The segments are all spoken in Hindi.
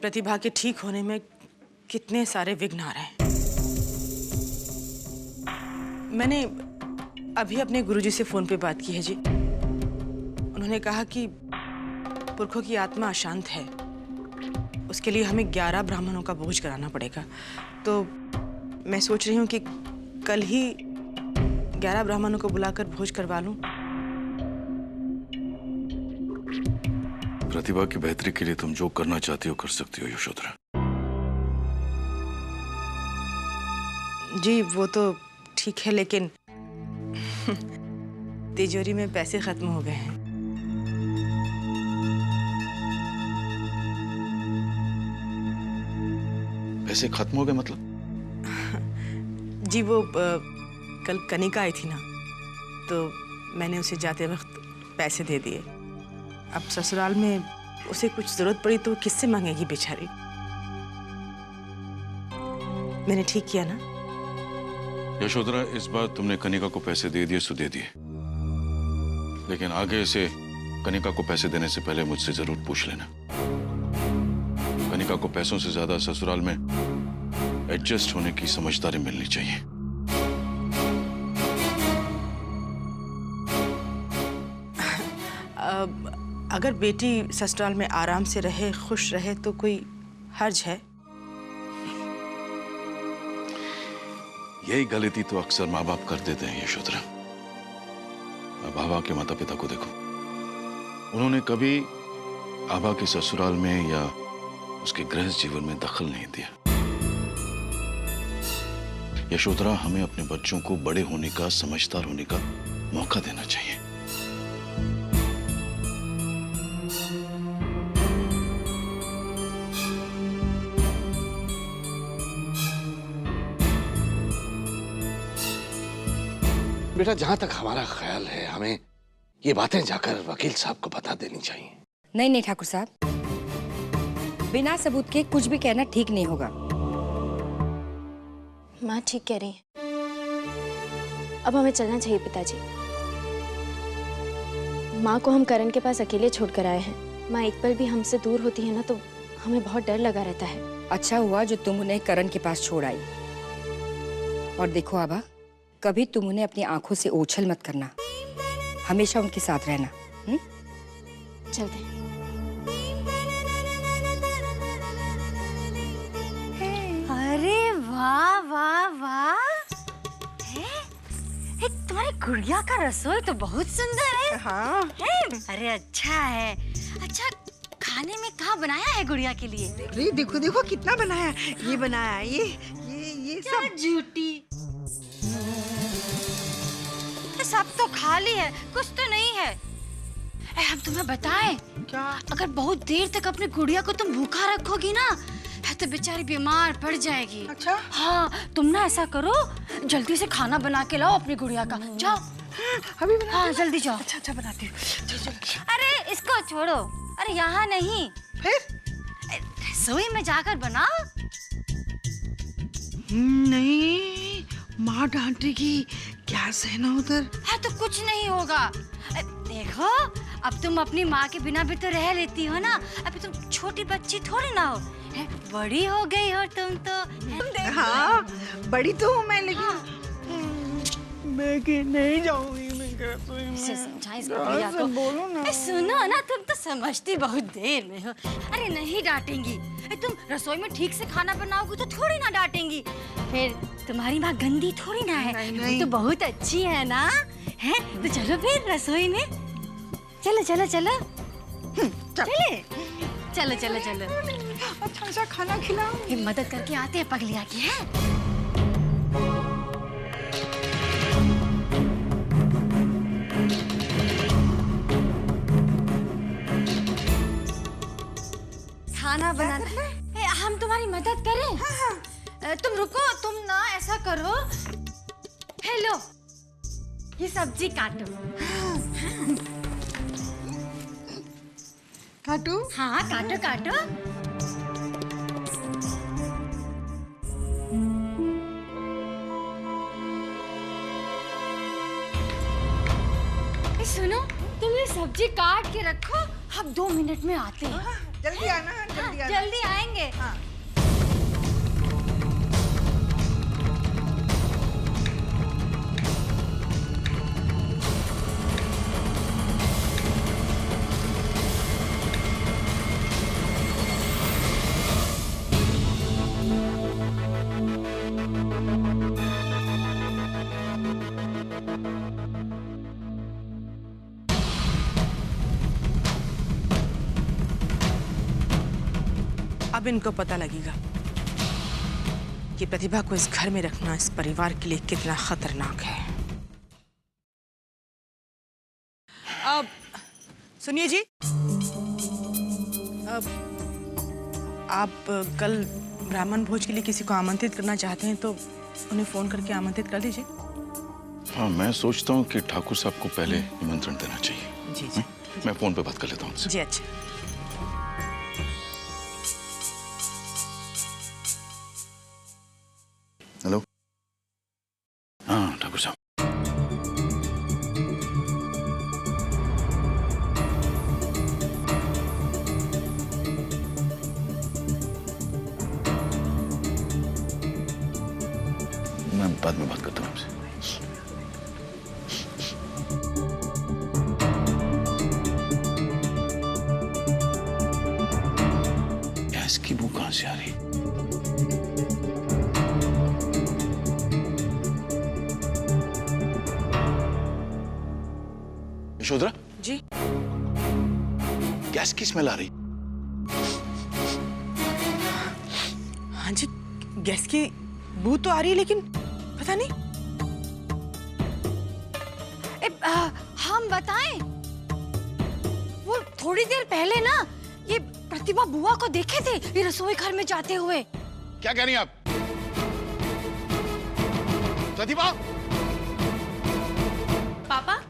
प्रतिभा के ठीक होने में कितने सारे विघ्न आ रहे हैं। मैंने अभी अपने गुरुजी से फोन पे बात की है जी। उन्होंने कहा कि पुरखों की आत्मा अशांत है, उसके लिए हमें 11 ब्राह्मणों का भोज कराना पड़ेगा। तो मैं सोच रही हूँ कि कल ही 11 ब्राह्मणों को बुलाकर भोज करवा लूं। प्रतिभा की बेहतरी के लिए तुम जो करना चाहती हो कर सकती हो यशोधरा। जी वो तो ठीक है, लेकिन तिजोरी में पैसे खत्म हो गए हैं। पैसे खत्म हो गए मतलब? जी वो कल कनिका आई थी ना, तो मैंने उसे जाते वक्त पैसे दे दिए। अब ससुराल में उसे कुछ जरूरत पड़ी तो किससे मांगेगी बेचारी। मैंने ठीक किया ना? यशोधरा, इस बार तुमने कनिका को पैसे दे दिए सो दे दिए, लेकिन आगे से कनिका को पैसे देने से पहले मुझसे जरूर पूछ लेना। कनिका को पैसों से ज्यादा ससुराल में एडजस्ट होने की समझदारी मिलनी चाहिए। अगर बेटी ससुराल में आराम से रहे, खुश रहे तो कोई हर्ज है? यही गलती तो अक्सर माँ बाप कर देते हैं यशोधरा। अब आभा के माता पिता को देखो, उन्होंने कभी आभा के ससुराल में या उसके गृहस्थ जीवन में दखल नहीं दिया। यशोधरा, हमें अपने बच्चों को बड़े होने का, समझदार होने का मौका देना चाहिए। बेटा, जहां तक हमारा ख्याल है, हमें ये बातें जाकर वकील साहब को बता देनी चाहिए। नहीं नहीं ठाकुर साहब, बिना सबूत के कुछ भी कहना ठीक नहीं होगा। माँ ठीक कह रही है, अब हमें चलना चाहिए पिताजी। माँ को हम करण के पास अकेले छोड़कर आए हैं। माँ एक पल भी हमसे दूर होती है ना तो हमें बहुत डर लगा रहता है। अच्छा हुआ जो तुम उन्हें करण के पास छोड़ आई। और देखो आभा, कभी तुम उन्हें अपनी आंखों से ओझल मत करना, हमेशा उनके साथ रहना। चलते हैं। अरे वाह वाह वाह, तुम्हारी गुड़िया का रसोई तो बहुत सुंदर है। हाँ। अरे अच्छा है। अच्छा, खाने में क्या बनाया है गुड़िया के लिए? अरे देखो देखो कितना बनाया, ये बनाया, ये सब। झूठी, सब तो खाली है, कुछ तो नहीं है। हम तुम्हें बताएं क्या? अगर बहुत देर तक अपनी गुड़िया को तुम भूखा रखोगी ना तो बेचारी बीमार पड़ जाएगी। अच्छा? हाँ, तुम ना ऐसा करो, जल्दी से खाना बना के लाओ अपनी गुड़िया का। जाओ अभी बना। हाँ जल्दी जाओ। अच्छा अच्छा बनाती हूँ। अरे इसको छोड़ो, अरे यहाँ नहीं, फिर रसोई में जाकर बनाओ। नहीं, माँ डांटेगी, क्या सहना उधर। हाँ तो कुछ नहीं होगा। देखो, अब तुम अपनी माँ के बिना भी तो रह लेती हो ना। अभी तुम छोटी बच्ची थोड़ी ना हो, बड़ी हो गई हो तुम तो। हाँ बड़ी तो हूँ मैं, लेकिन मैं कि नहीं जाऊंगी। बोलो ना। सुनो ना, तुम तो समझती बहुत देर में हो। अरे नहीं डांटेंगी, तुम रसोई में ठीक से खाना बनाओगी तो थोड़ी ना डांटेंगी। फिर तुम्हारी माँ गंदी थोड़ी ना है, वो तो बहुत अच्छी है ना। है तो चलो फिर रसोई में, चलो चलो चलो चले, चलो चलो चलो। अच्छा अच्छा खाना खिलाओ। मदद करके आते हैं पगलिया की। है खाना बना, हम तुम्हारी मदद करें। हाँ। तुम रुको, तुम ना ऐसा करो, हेलो ये सब्जी काटो। काटू? हाँ काटो काटो। सुनो, तुम ये सब्जी काट के रखो, हम 2 मिनट में आते हैं। जल्दी आना, जल्दी आना। जल्दी आएंगे। हाँ। अब इनको पता लगेगा कि प्रतिभा को इस घर में रखना इस परिवार के लिए कितना खतरनाक है। अब सुनिए जी, अब आप कल ब्राह्मण भोज के लिए किसी को आमंत्रित करना चाहते हैं तो उन्हें फोन करके आमंत्रित कर लीजिए। हाँ, मैं सोचता हूँ कि ठाकुर साहब को पहले निमंत्रण देना चाहिए। जी जी। मैं फोन पे बात कर लेता हूँ उनसे। जी अच्छा। हेलो। हाँ ठाकुर साहब। मैं बाद में बात करता हूँ आपसे। गैस की बू कहाँ से आ रही? यशोधरा जी। गैस की स्मेल आ रही। हाँ जी, गैस की बू तो आ रही है लेकिन पता नहीं। हम बताएं, वो थोड़ी देर पहले ना ये प्रतिभा बुआ को देखे थे ये रसोई घर में जाते हुए। क्या कह रही हैं आप? प्रतिभा? पापा,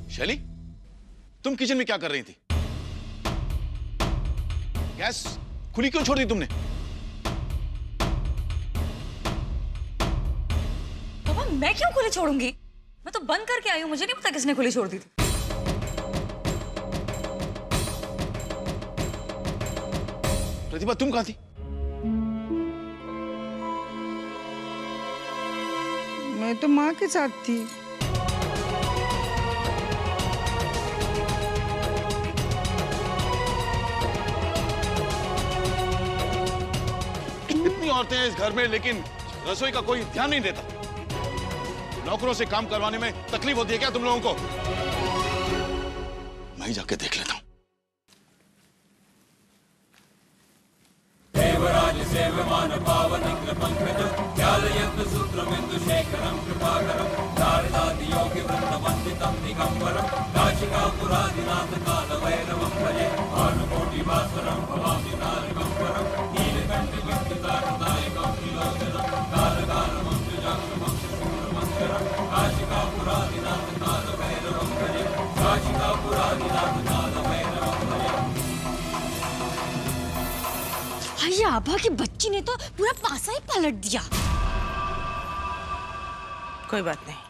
शैली, तुम किचन में क्या कर रही थी? गैस खुली क्यों छोड़ दी तुमने? पापा, मैं क्यों खुली छोड़ूंगी? मैं तो बंद करके आई हूँ, मुझे नहीं पता किसने खुली छोड़ दी थी। प्रतिभा, तुम कहाँ थी? मैं तो माँ के साथ थी। इतनी औरतें हैं इस घर में लेकिन रसोई का कोई ध्यान नहीं देता। नौकरों से काम करवाने में तकलीफ होती है क्या तुम लोगों को? मैं ही जाके देख लेता हूं। देवराज सेवमान पावनिग्र पंकज ज्ञालयत्र सूत्रमिन्दु शेखरं कृपाकरं नारदादि योगि वृन्दवन्दितं दिगम्बरं काशिकापुरादिनाथ कालभैरवं भजे भानुकोटि वासरं भवामि नारगम्बरं नीलकण्ठिकण्ठितारदायकं त्रिलोचनं कालकालमङ्गजाक्षमं शूरमङ्गरं काशिकापुरादिनाथ कालभैरवं भजे काशिकापुरादिनाथ कालभैरवं भजे। ये आभा की बच्ची ने तो पूरा पासा ही पलट दिया। कोई बात नहीं,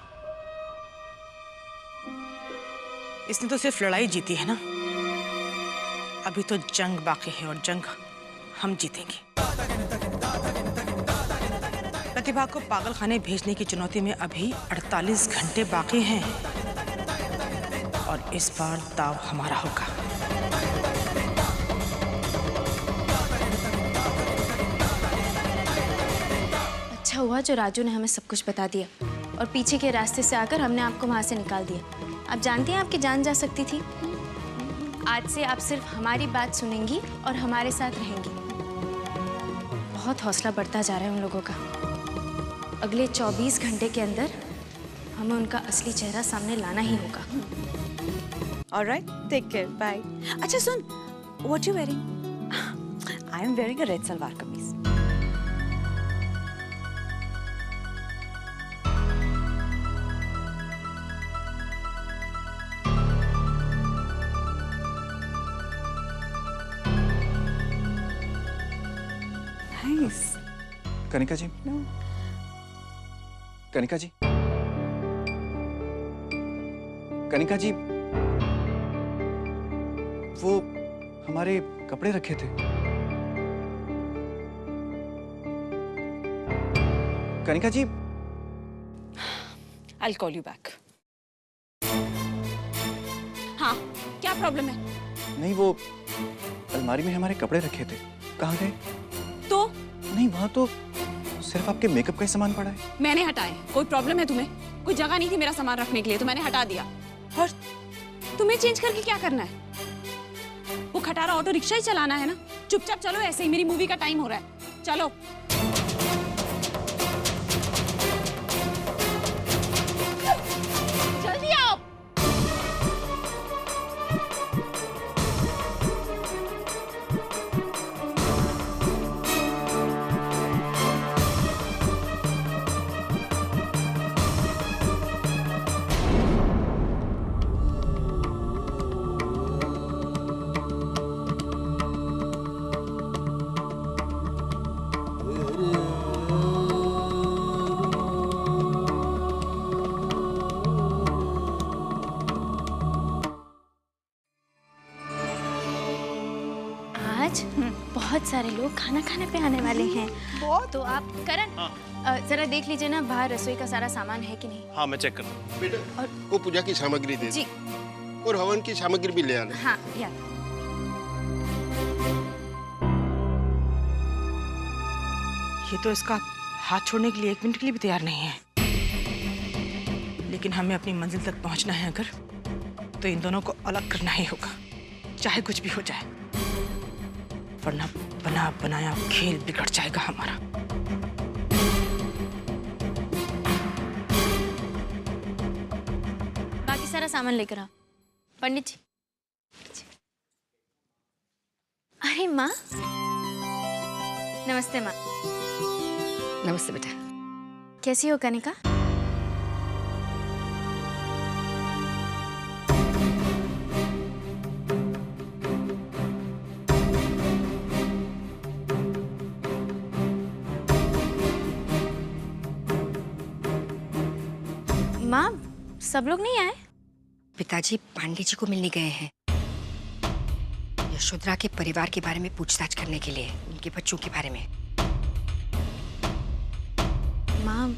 इसने तो सिर्फ लड़ाई जीती है ना, अभी तो जंग बाकी है और जंग हम जीतेंगे। प्रतिभा को पागलखाने भेजने की चुनौती में अभी 48 घंटे बाकी हैं और इस बार दाव हमारा होगा। अच्छा हुआ जो राजू ने हमें सब कुछ बता दिया और पीछे के रास्ते से आकर हमने आपको वहां से निकाल दिया। आप जानती हैं आपकी जान जा सकती थी। आज से आप सिर्फ हमारी बात सुनेंगी और हमारे साथ रहेंगी। बहुत हौसला बढ़ता जा रहा है उन लोगों का। अगले 24 घंटे के अंदर हमें उनका असली चेहरा सामने लाना ही होगा। Alright, take care, bye. अच्छा सुन, what you wearing? I am wearing a red salwar kameez. Nice. Kanika ji, Kanika ji, Kanika ji, वो हमारे कपड़े रखे थे। कनिका जी, I'll call you back. हाँ, क्या प्रॉब्लम है? नहीं वो अलमारी में हमारे कपड़े रखे थे, कहाँ गए? तो नहीं वहाँ तो सिर्फ आपके मेकअप का ही सामान पड़ा है। मैंने हटाए। कोई प्रॉब्लम है तुम्हें? कोई जगह नहीं थी मेरा सामान रखने के लिए तो मैंने हटा दिया। और तुम्हें चेंज करके क्या करना है? वो खटारा ऑटो रिक्शा ही चलाना है ना? चुपचाप चलो, ऐसे ही मेरी मूवी का टाइम हो रहा है। चलो। जल्दी आओ। आज बहुत सारे लोग खाना खाने पे आने वाले हैं। तो आप करण जरा देख लीजिए ना बाहर रसोई का सारा सामान है कि नहीं। हाँ मैं चेक करता हूँ। बेटा और वो पूजा की सामग्री दे जी। और हवन की सामग्री भी ले आना। हाँ या ये तो इसका हाथ छोड़ने के लिए 1 मिनट के लिए भी तैयार नहीं है। लेकिन हमें अपनी मंजिल तक पहुंचना है अगर, तो इन दोनों को अलग करना ही होगा, चाहे कुछ भी हो जाए, वरना बना बनाया खेल बिगड़ जाएगा हमारा। बाकी सारा सामान लेकर आओ। पंडित जी। अरे माँ, नमस्ते माँ। नमस्ते बेटा। कैसी हो कनिका? माँ, सब लोग नहीं आए? पिताजी पांडे जी को मिलने गए हैं, यशोधरा के परिवार के बारे में पूछताछ करने के लिए, उनके बच्चों के बारे में। माँ,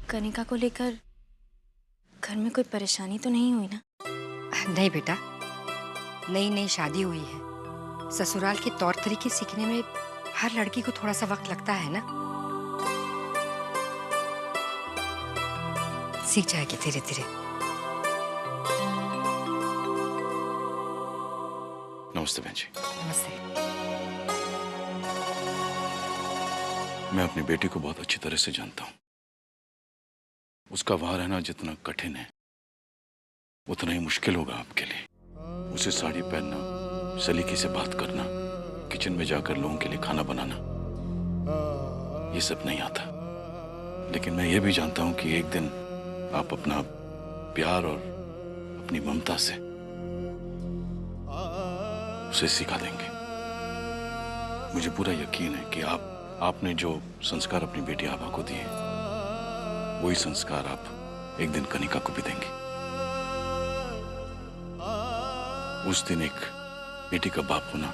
कनिका को लेकर घर में कोई परेशानी तो नहीं हुई ना? नहीं बेटा, नई नई शादी हुई है, ससुराल के तौर तरीके सीखने में हर लड़की को थोड़ा सा वक्त लगता है ना। सीख जाएगी धीरे धीरे। नमस्ते बहन जी। नमस्ते। मैं अपनी बेटी को बहुत अच्छी तरह से जानता हूं। उसका वहां रहना जितना कठिन है उतना ही मुश्किल होगा आपके लिए। उसे साड़ी पहनना, सलीके से बात करना, किचन में जाकर लोगों के लिए खाना बनाना, ये सब नहीं आता। लेकिन मैं ये भी जानता हूं कि एक दिन आप अपना प्यार और अपनी ममता से उसे सिखा देंगे। मुझे पूरा यकीन है कि आपने जो संस्कार अपनी बेटी आभा को दिए, वही संस्कार आप एक दिन कनिका को भी देंगे। उस दिन एक बेटी का बाप होना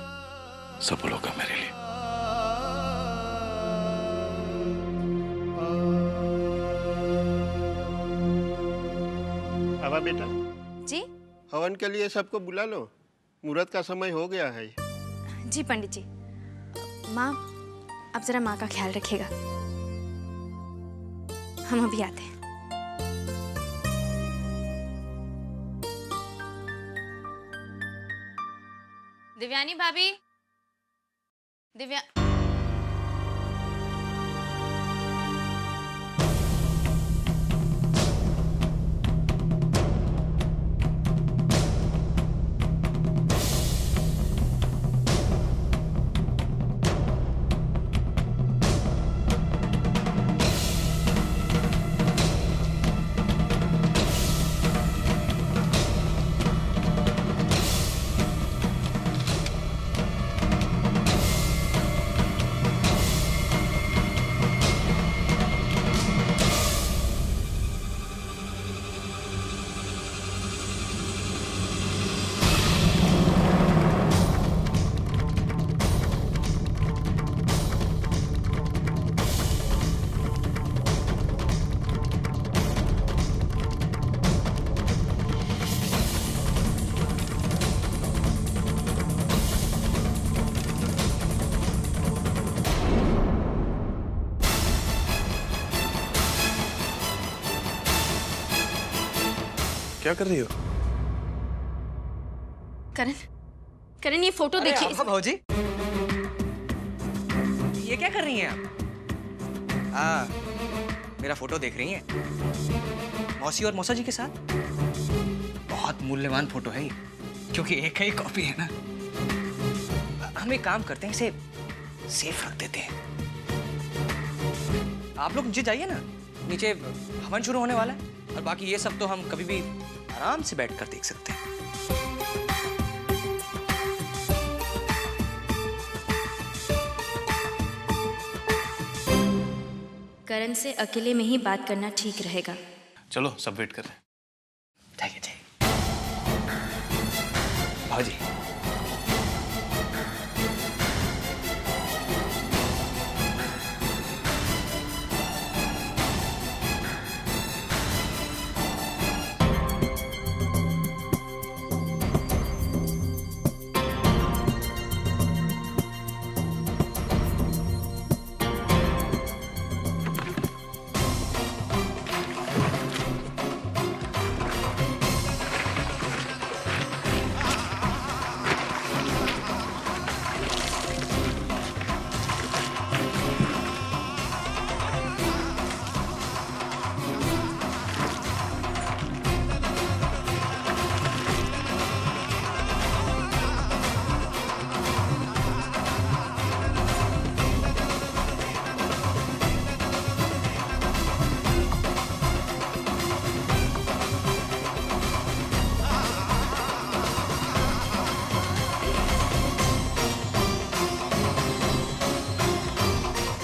सफल होगा मेरे लिए। आभा बेटा जी। हवन के लिए सबको बुला लो, मुहूर्त का समय हो गया है। जी पंडित जी। माँ, आप जरा माँ का ख्याल रखिएगा, हम अभी आते हैं। दिव्यानी भाभी, दिव्या क्या कर रही हो? करण, करण ये फोटो देखिए। भाजी, ये क्या कर रही हैं आप? मेरा फोटो देख रही हैं मौसी और मौसा जी के साथ? बहुत मूल्यवान फोटो है ये, क्योंकि एक ही कॉपी है ना। हम एक काम करते हैं, इसे सेफ रख देते हैं। आप लोग नीचे जाइए ना, नीचे हवन शुरू होने वाला है, और बाकी ये सब तो हम कभी भी आराम से बैठकर देख सकते हैं। करण से अकेले में ही बात करना ठीक रहेगा। चलो सब वेट कर रहे हैं। जाइए जाइए। भाजी,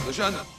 दुष्यंत,